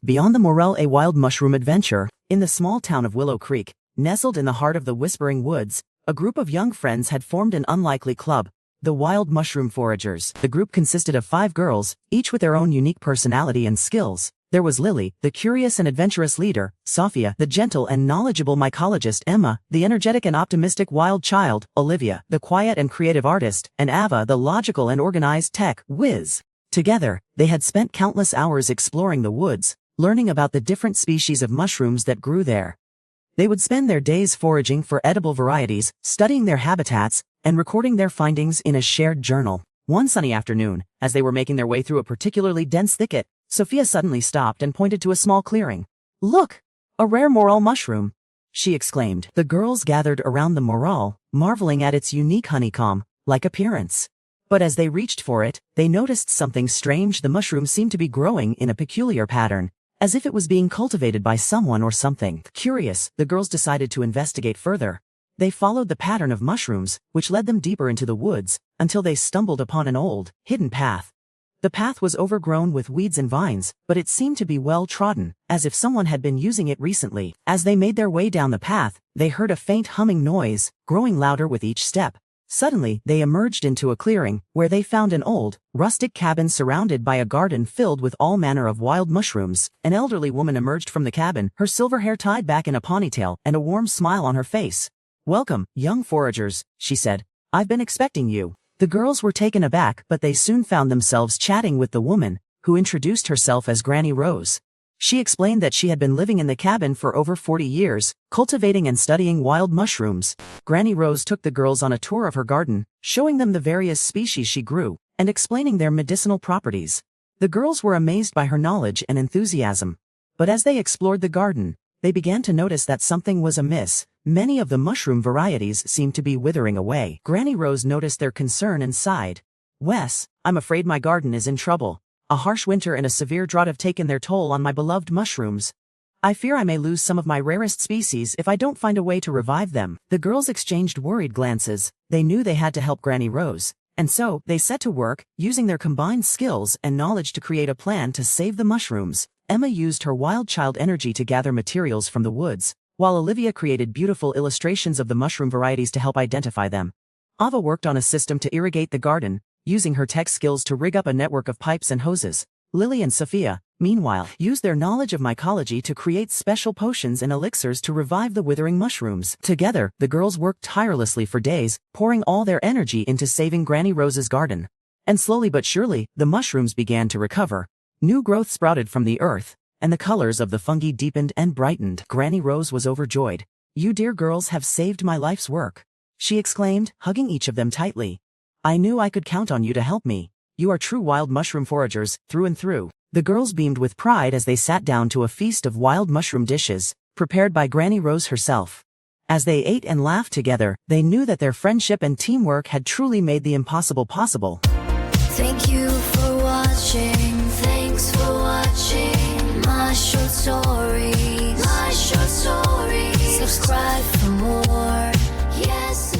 Beyond the Morel, a wild mushroom adventure. In the small town of Willow Creek, nestled in the heart of the Whispering Woods, a group of young friends had formed an unlikely club, the Wild Mushroom Foragers. The group consisted of 5 girls, each with their own unique personality and skills. There was Lily, the curious and adventurous leader; Sophia, the gentle and knowledgeable mycologist; Emma, the energetic and optimistic wild child; Olivia, the quiet and creative artist; and Ava, the logical and organized tech whiz. Together, they had spent countless hours exploring the woods, learning about the different species of mushrooms that grew there. They would spend their days foraging for edible varieties, studying their habitats, and recording their findings in a shared journal. One sunny afternoon, as they were making their way through a particularly dense thicket, Sophia suddenly stopped and pointed to a small clearing. "Look! A rare morel mushroom!" she exclaimed. The girls gathered around the morel, marveling at its unique honeycomb-like appearance. But as they reached for it, they noticed something strange. The mushroom seemed to be growing in a peculiar pattern, as if it was being cultivated by someone or something. Curious, the girls decided to investigate further. They followed the pattern of mushrooms, which led them deeper into the woods, until they stumbled upon an old, hidden path. The path was overgrown with weeds and vines, but it seemed to be well trodden, as if someone had been using it recently. As they made their way down the path, they heard a faint humming noise, growing louder with each step. Suddenly, they emerged into a clearing, where they found an old, rustic cabin surrounded by a garden filled with all manner of wild mushrooms. An elderly woman emerged from the cabin, her silver hair tied back in a ponytail and a warm smile on her face. "Welcome, young foragers," she said. "I've been expecting you." The girls were taken aback, but they soon found themselves chatting with the woman, who introduced herself as Granny Rose. She explained that she had been living in the cabin for over 40 years, cultivating and studying wild mushrooms. Granny Rose took the girls on a tour of her garden, showing them the various species she grew, and explaining their medicinal properties. The girls were amazed by her knowledge and enthusiasm. But as they explored the garden, they began to notice that something was amiss. Many of the mushroom varieties seemed to be withering away. Granny Rose noticed their concern and sighed. "Wes, I'm afraid my garden is in trouble. A harsh winter and a severe drought have taken their toll on my beloved mushrooms. I fear I may lose some of my rarest species if I don't find a way to revive them." The girls exchanged worried glances. They knew they had to help Granny Rose, and so they set to work, using their combined skills and knowledge to create a plan to save the mushrooms. Emma used her wild child energy to gather materials from the woods, while Olivia created beautiful illustrations of the mushroom varieties to help identify them. Ava worked on a system to irrigate the garden, using her tech skills to rig up a network of pipes and hoses. Lily and Sophia, meanwhile, used their knowledge of mycology to create special potions and elixirs to revive the withering mushrooms. Together, the girls worked tirelessly for days, pouring all their energy into saving Granny Rose's garden. And slowly but surely, the mushrooms began to recover. New growth sprouted from the earth, and the colors of the fungi deepened and brightened. Granny Rose was overjoyed. "You dear girls have saved my life's work," she exclaimed, hugging each of them tightly. "I knew I could count on you to help me. You are true wild mushroom foragers, through and through." The girls beamed with pride as they sat down to a feast of wild mushroom dishes, prepared by Granny Rose herself. As they ate and laughed together, they knew that their friendship and teamwork had truly made the impossible possible. Thank you for watching. Thanks for watching my short stories. Subscribe for more. Yes.